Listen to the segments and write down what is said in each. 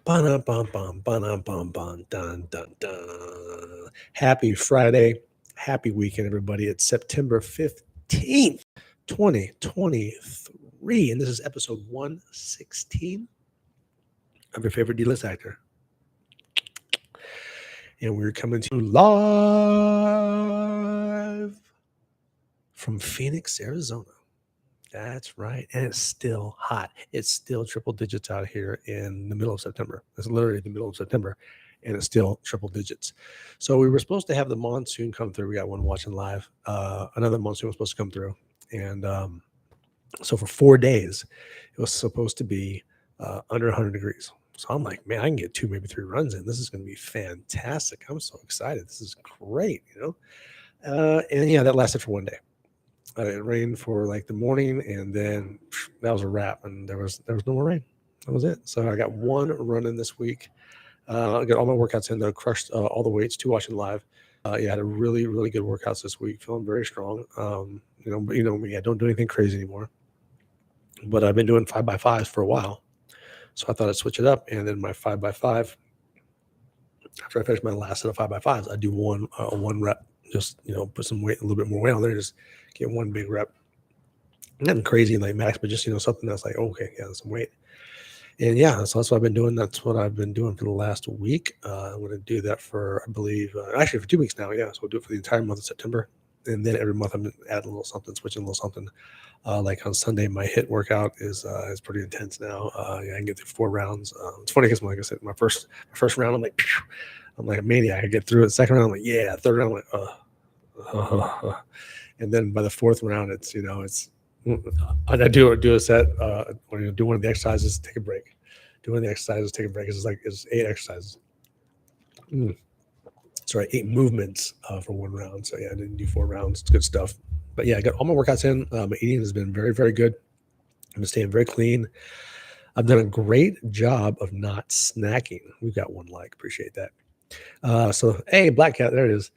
Ba-dum, bum, bum, dun, dun, dun. Happy Friday. Happy weekend, everybody. It's September 15th, 2023, and this is episode 116 of your favorite D-list actor. And we're coming to you live from Phoenix, Arizona. That's right. And it's still hot. It's still triple digits out here in the middle of September. It's literally the middle of September, and it's still triple digits. So we were supposed to have the monsoon come through. We got one watching live. Another monsoon was supposed to come through. And so for 4 days, it was supposed to be under 100 degrees. So I'm like, man, I can get 2, maybe 3 runs in. This is going to be fantastic. I'm so excited. This is great, And yeah, that lasted for 1 day. It rained for like the morning, and then that was a wrap, and there was no more rain. That was it. So I got one run in this week. I got all my workouts in. I crushed all the weights, 2 watching live. I had a really, really good workouts this week. Feeling very strong. But me, I don't do anything crazy anymore. But I've been doing 5x5s for a while, so I thought I'd switch it up. And then my 5x5, after I finish my last set of 5x5s, I do one rep. Just put some weight, a little bit more weight on there. Just get one big rep. Nothing crazy like max, but just something that's like, okay, yeah, some weight. And yeah, so that's what I've been doing. That's what I've been doing for the last week. I'm going to do that for, I believe, actually for 2 weeks now. Yeah, so we'll do it for the entire month of September, and then every month I'm going to add a little something, switching a little something. Like on Sunday, my HIIT workout is pretty intense now. I can get through 4 rounds. It's funny because, like I said, my first round, I'm like, phew, I'm like a maniac. I get through it. Second round, I'm like, yeah. Third round, I'm like, and then by the 4th round, it's I do a set. When you do one of the exercises, take a break. Do one of the exercises, take a break. It's 8 exercises. Sorry, 8 movements for 1 round. So yeah, I didn't do 4 rounds. It's good stuff. But yeah, I got all my workouts in. My eating has been very, very good. I'm staying very clean. I've done a great job of not snacking. We've got 1 like. Appreciate that. So hey, Black Cat, there it is.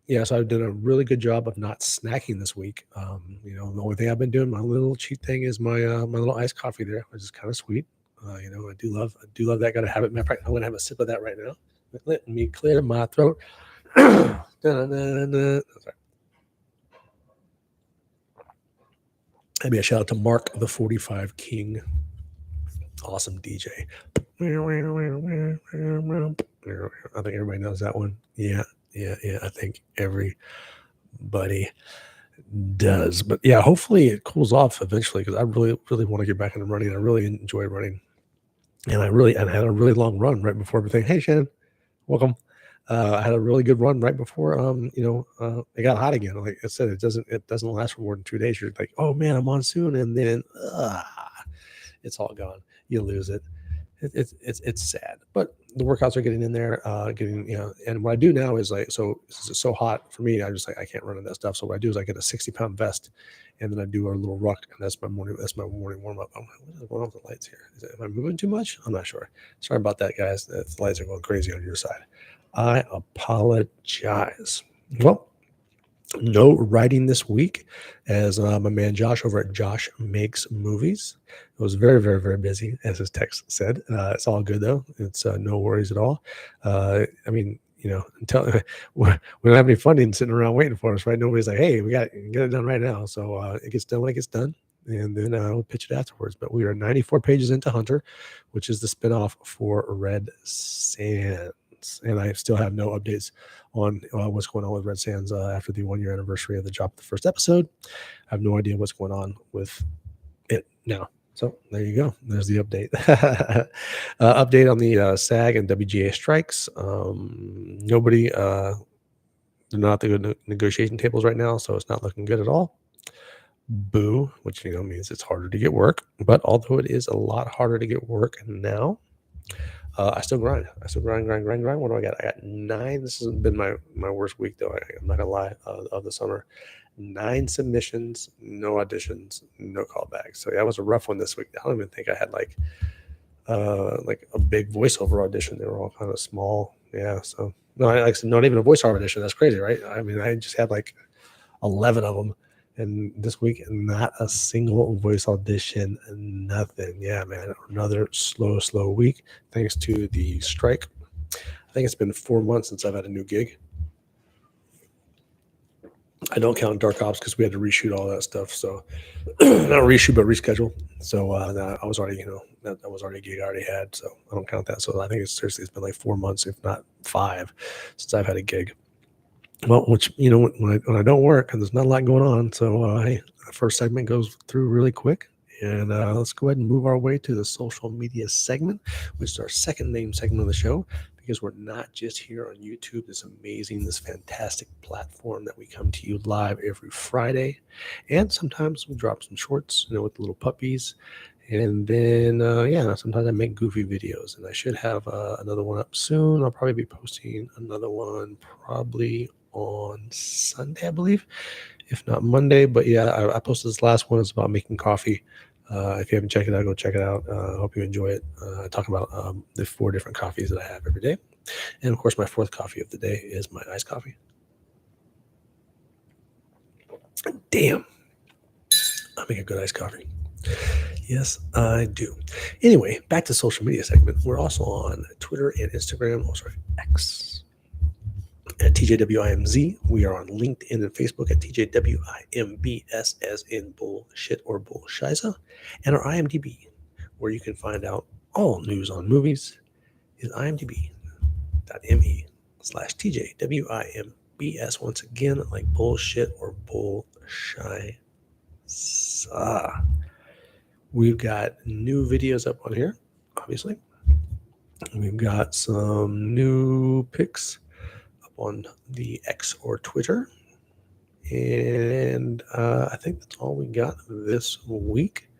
Yeah, so I've done a really good job of not snacking this week. The only thing I've been doing, my little cheat thing, is my little iced coffee there, which is kind of sweet. I do love that. Got to have it. Matter of fact, I'm gonna have a sip of that right now. Let me clear my throat. Sorry. Maybe a shout out to Mark the 45 King. Awesome DJ. I think everybody knows that one. Yeah. I think everybody does. But yeah, hopefully it cools off eventually, because I really, really want to get back into running. I really enjoy running. And I had a really long run right before everything. Hey, Shannon, welcome. I had a really good run right before it got hot again. Like I said, it doesn't last for more than 2 days. You're like, oh man, I'm on soon, and then it's all gone. You lose it. It's sad, but the workouts are getting in there, and what I do now is, like, so it's so hot for me, I can't run in that stuff. So what I do is I get a 60-pound vest, and then I do a little ruck, and that's my morning warm up. What is going on with the lights here? Am I moving too much? I'm not sure. Sorry about that, guys. The lights are going crazy on your side. I apologize. Well, no writing this week, as my man Josh over at Josh Makes Movies. It was very, very, very busy, as his text said. It's all good though. It's no worries at all. Until we don't have any funding sitting around waiting for us, right? Nobody's like, hey, we got to get it done right now. So it gets done when it gets done, and then we'll pitch it afterwards. But we are 94 pages into Hunter, which is the spinoff for Red Sands. And I still have no updates on what's going on with Red Sands after the 1-year anniversary of the drop of the first episode. I have no idea what's going on with it now. So there you go. There's the update. Update on the SAG and WGA strikes. Nobody, they're not at the good negotiation tables right now, so it's not looking good at all. Boo, which means it's harder to get work. But although it is a lot harder to get work now, I still grind. What do I got? I got 9. This has been my worst week, though. I'm not gonna lie, of the summer. 9 submissions, no auditions, no callbacks. So yeah, that was a rough one this week. I don't even think I had like a big voiceover audition. They were all kind of small. Yeah. So no, not even a voiceover audition. That's crazy, right? I mean, I just had like 11 of them. And this week, not a single voice audition, nothing. Yeah, man, another slow week thanks to the strike. I think it's been 4 months since I've had a new gig. I don't count Dark Ops because we had to reshoot all that stuff. So not reshoot, but reschedule. So I was already, that was already a gig I already had. So I don't count that. So I think it's been like 4 months, if not 5, since I've had a gig. Well, which, when I don't work and there's not a lot going on. So hey, the first segment goes through really quick. And let's go ahead and move our way to the social media segment, which is our second name segment of the show, because we're not just here on YouTube, this amazing, this fantastic platform that we come to you live every Friday. And sometimes we drop some shorts, with little puppies. And then, sometimes I make goofy videos. And I should have another one up soon. I'll probably be posting another one probably on Sunday, I believe, if not Monday. But yeah, I posted this last one. It's about making coffee. If you haven't checked it out, go check it out. I hope you enjoy it. I talk about the 4 different coffees that I have every day. And of course, my 4th coffee of the day is my iced coffee. Damn, I make a good iced coffee. Yes, I do. Anyway, back to social media segment. We're also on Twitter and Instagram, X at TJWIMZ. We are on LinkedIn and Facebook at TJWIMBS, as in bullshit or bullshiza. And our IMDb, where you can find out all news on movies, is imdb.me/TJWIMBS. Once again, like bullshit or bullshiza. We've got new videos up on here, obviously. We've got some new pics up on the X or Twitter. And I think that's all we got this week.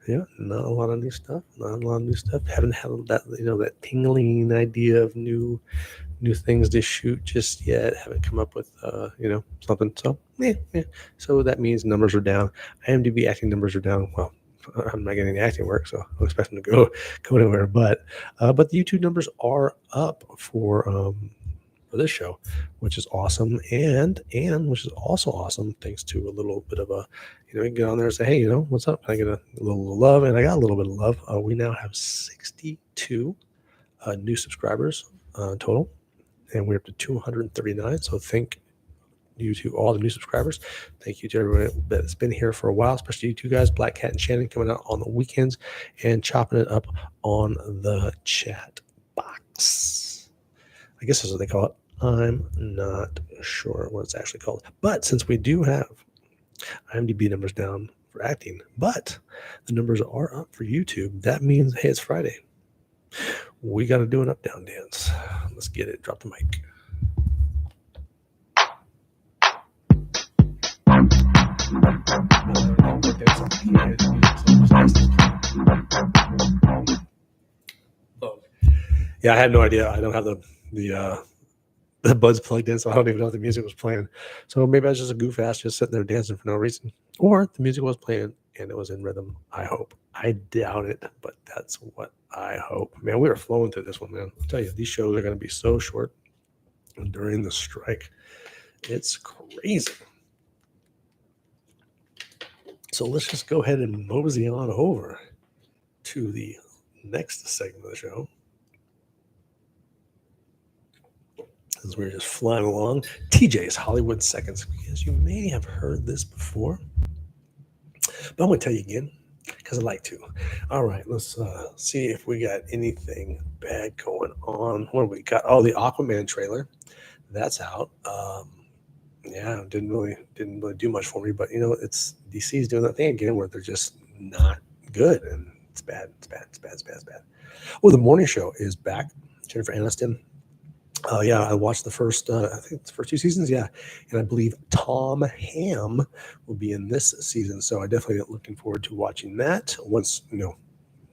Yeah, not a lot of new stuff. Haven't had that tingling idea of new things to shoot just yet. Haven't come up with something. So yeah. So that means numbers are down. IMDb acting numbers are down. Well, I'm not getting any acting work, so I'm expecting to go anywhere. But the YouTube numbers are up for this show, which is awesome, and which is also awesome thanks to a little bit of a, you can get on there and say, hey, what's up? Can I get a little love? And I got a little bit of love. We now have 62 new subscribers total, and we're up to 239. So thank you to all the new subscribers. Thank you to everyone that's been here for a while, especially you two guys, Black Cat and Shannon, coming out on the weekends and chopping it up on the chat box. I guess that's what they call it. I'm not sure what it's actually called. But since we do have IMDb numbers down for acting, but the numbers are up for YouTube, that means, hey, it's Friday. We got to do an up-down dance. Let's get it. Drop the mic. Yeah, I had no idea. I don't have the buds plugged in, so I don't even know if the music was playing. So maybe I was just a goof ass just sitting there dancing for no reason. Or the music was playing and it was in rhythm, I hope. I doubt it, but that's what I hope. Man, we are flowing through this one, man. I'll tell you, these shows are going to be so short during the strike. It's crazy. So let's just go ahead and mosey on over to the next segment of the show. As we're just flying along, TJ's Hollywood Seconds, because you may have heard this before, but I'm going to tell you again because I like to. All right, let's see if we got anything bad going on. What do we got? Oh, the Aquaman trailer, that's out. Yeah, didn't really do much for me, but it's DC's doing that thing again where they're just not good, and it's bad. Oh, the morning show is back. Jennifer Aniston. Yeah, I watched the first, I think it's the first 2 seasons. Yeah. And I believe Tom Ham will be in this season. So I definitely am looking forward to watching that once,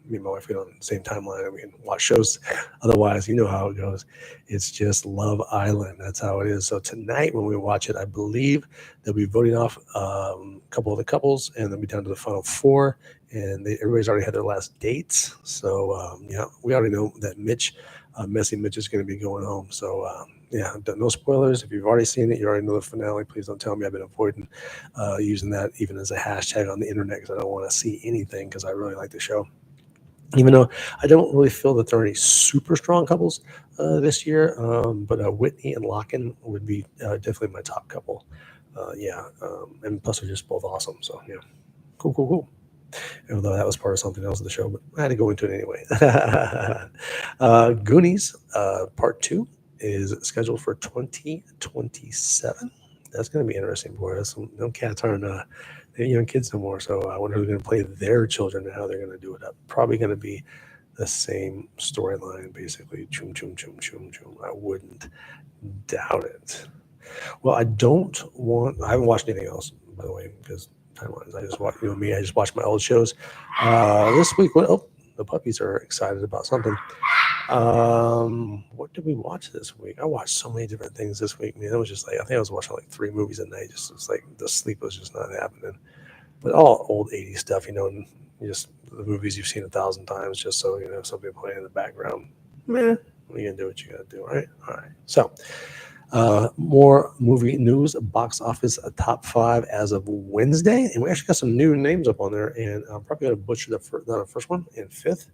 me and my wife get on the same timeline and we can watch shows. Otherwise, you know how it goes. It's just Love Island. That's how it is. So tonight when we watch it, I believe they'll be voting off a couple of the couples, and they'll be down to the final four. And everybody's already had their last dates. So we already know that Messy Mitch is going to be going home. So no spoilers. If you've already seen it, you already know the finale. Please don't tell me. I've been avoiding using that even as a hashtag on the internet because I don't want to see anything because I really like the show. Even though I don't really feel that there are any super strong couples this year, but Whitney and Locken would be definitely my top couple. And plus they're just both awesome. So yeah, cool. Although that was part of something else of the show, but I had to go into it anyway. Goonies Part 2 is scheduled for 2027. That's going to be interesting, boy. No cats aren't young kids no more, so I wonder who's going to play their children and how they're going to do it up. Probably going to be the same storyline, basically. Choom, choom, choom, choom, choom. I wouldn't doubt it. Well, I haven't watched anything else, by the way, because timelines. I just watched my old shows. This week, the puppies are excited about something. What did we watch this week? I watched so many different things this week, man. It was just like, I think I was watching like 3 movies a night. It's like the sleep was just not happening. But all old 80s stuff, and just the movies you've seen 1,000 times, just so something playing in the background. Man, you can do what you gotta do, right? All right. So more movie news, box office top 5 as of Wednesday, and we actually got some new names up on there, and I'm probably going to butcher the first one. In 5th,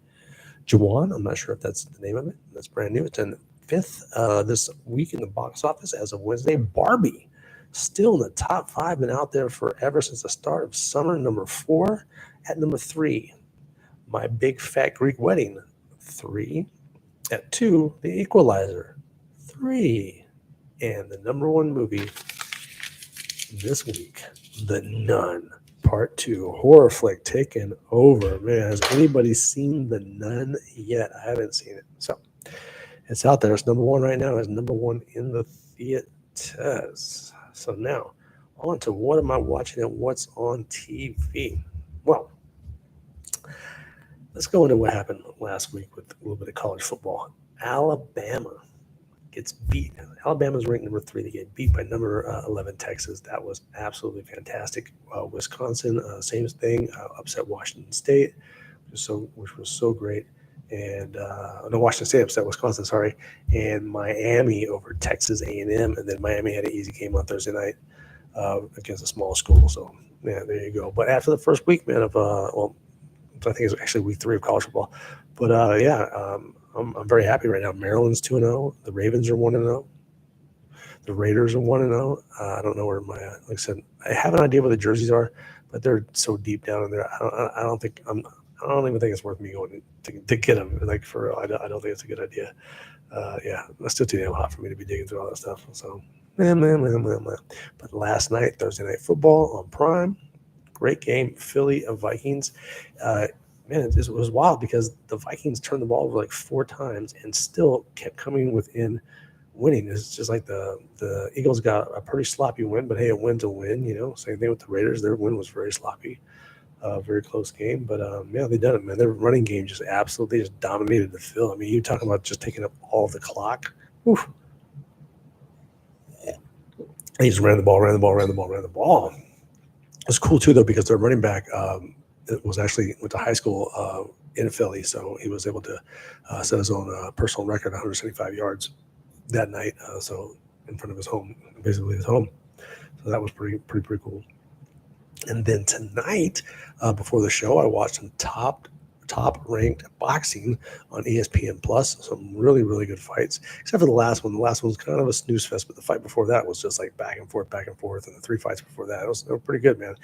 Jawan. I'm not sure if that's the name of it. That's brand new. It's in 5th this week in the box office as of Wednesday. Barbie, still in the top 5, been out there forever since the start of summer. Number 4. At number 3, My Big Fat Greek Wedding. 3. At 2, The Equalizer. 3. And the number 1 movie this week, The Nun Part 2, horror flick taken over. Man, has anybody seen The Nun yet? I haven't seen it. So it's out there. It's number 1 right now. It's number 1 in the theaters. So now on to what am I watching and what's on TV. Well, let's go into what happened last week with a little bit of college football. Alabama gets beat. Alabama's ranked number 3. They get beat by number 11 Texas. That was absolutely fantastic. Wisconsin, same thing, upset Washington State, which was so great. And Washington State upset Wisconsin, sorry. And Miami over Texas A&M, and then Miami had an easy game on Thursday night against a small school. So yeah, there you go. But after the first week, man, I think it's actually week 3 of college football. But I'm very happy right now. Maryland's 2-0. The Ravens are 1-0. The Raiders are 1-0. I don't know where like I said, I have an idea where the jerseys are, but they're so deep down in there. I don't even think it's worth me going to get them. Like for real, I don't think it's a good idea. That's still too damn hot for me to be digging through all that stuff. So, man. But last night, Thursday Night Football on Prime, great game. Philly Vikings. Man, it was wild because the Vikings turned the ball over like 4 times and still kept coming within winning. It's just like the Eagles got a pretty sloppy win, but hey, a win's a win, Same thing with the Raiders. Their win was very sloppy, very close game. But they done it, man. Their running game just absolutely just dominated the field. I mean, you talking about just taking up all the clock. Oof. They just ran the ball. It's cool too, though, because their running back it was actually went to high school in Philly, so he was able to set his own personal record, 175 yards that night. So in front of his home, basically his home. So that was pretty cool. And then tonight, before the show, I watched some top ranked boxing on ESPN Plus. Some really, really good fights, except for the last one. The last one was kind of a snooze fest, but the fight before that was just like back and forth. And the 3 fights before that, they were pretty good, man.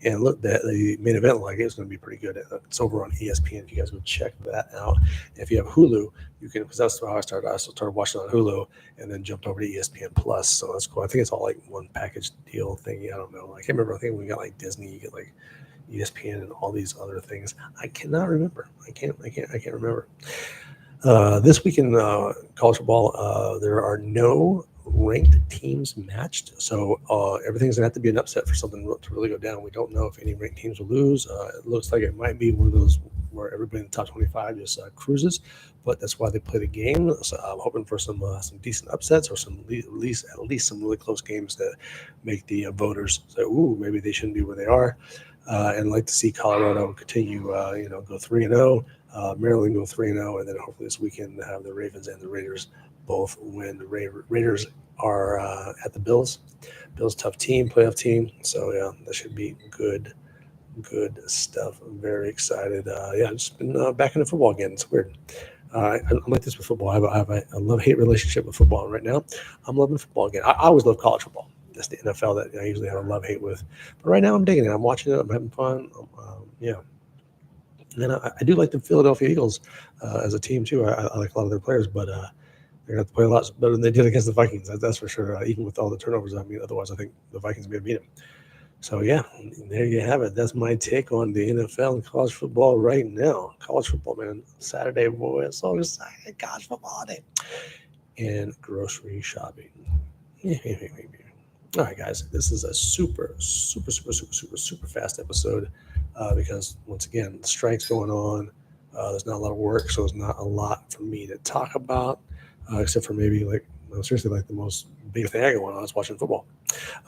And look, the main event, like, it's going to be pretty good. It's over on ESPN. If you guys go check that out. If you have Hulu, you can, because that's how I started. I started watching on Hulu and then jumped over to ESPN Plus. So that's cool. I think it's all like one package deal thing. I don't know. I can't remember. I think we got like Disney. You get like ESPN and all these other things. I cannot remember. I can't remember. This week in college football, there are no ranked teams matched. So everything's going to have to be an upset for something to really go down. We don't know if any ranked teams will lose. It looks like it might be one of those where everybody in the top 25 just cruises. But that's why they play the game. So I'm hoping for some decent upsets or some at least some really close games that make the voters say, "Ooh, maybe they shouldn't be where they are." And like to see Colorado continue, go 3-0, Maryland go 3-0, and then hopefully this weekend have the Ravens and the Raiders both win. The Raiders are at the Bills. Bills tough team, playoff team. So yeah, that should be good stuff. I'm very excited. I've just been back into football again. It's weird. I'm like this with football. I have a love-hate relationship with football. And right now, I'm loving football again. I always love college football. That's the NFL that I usually have a love-hate with. But right now, I'm digging it. I'm watching it. I'm having fun. And I do like the Philadelphia Eagles as a team, too. I like a lot of their players, but they're going to have to play a lot better than they did against the Vikings. That's for sure, even with all the turnovers. I mean, otherwise, I think the Vikings may have beat them. So, yeah, there you have it. That's my take on the NFL and college football right now. College football, man. Saturday, boy. I'm so excited. College football day. And grocery shopping. All right, guys. This is a super fast episode because, once again, the strike's going on. There's not a lot of work, so there's not a lot for me to talk about, except for maybe, seriously, the most biggest thing I got going on is watching football.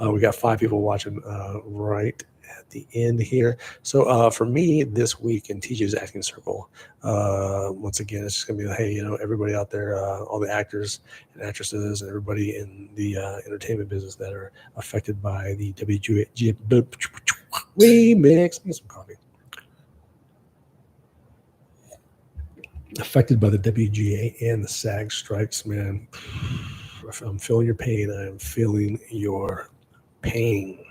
We got 5 people watching right at the end here. So for me this week in TJ's Acting Circle, once again, it's just going to be, hey, everybody out there, all the actors and actresses and everybody in the entertainment business that are affected by the WGA remix. Get some coffee. Affected by the WGA and the SAG strikes, man. I'm feeling your pain. I am feeling your pain.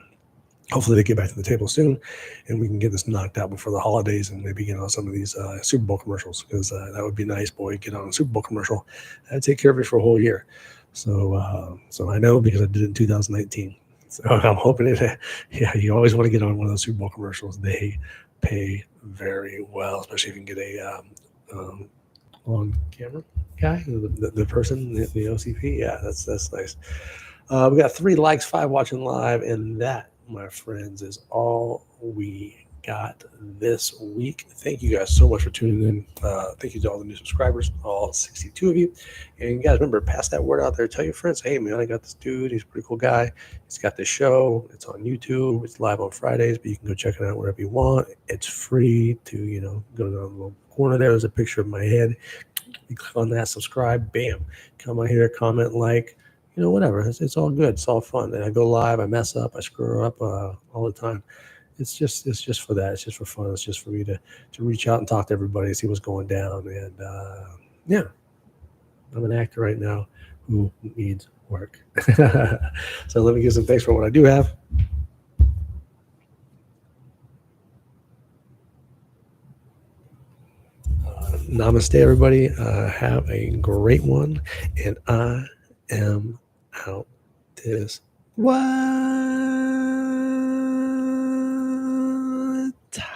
Hopefully they get back to the table soon and we can get this knocked out before the holidays and maybe get on some of these Super Bowl commercials, because that would be nice, boy. Get on a Super Bowl commercial. I'd take care of it for a whole year. So I know, because I did it in 2019. So I'm hoping you always want to get on one of those Super Bowl commercials. They pay very well, especially if you can get a on camera guy, the person, the OCP. Yeah, that's nice. We got 3 likes, 5 watching live, and that, my friends, is all we got this week. Thank you guys so much for tuning in. Thank you to all the new subscribers, all 62 of you. And guys, remember, pass that word out there. Tell your friends, hey, man, I got this dude. He's a pretty cool guy. He's got this show. It's on YouTube. It's live on Fridays, but you can go check it out wherever you want. It's free to, go to the little corner there. There's a picture of my head. You click on that, subscribe, bam. Come on here, comment, whatever. It's all good. It's all fun. And I go live. I mess up. I screw up all the time. It's just for that. It's just for fun. It's just for me to reach out and talk to everybody, see what's going down. And I'm an actor right now who needs work. So let me give some thanks for what I do have. Namaste, everybody. Have a great one. And I am out this. What?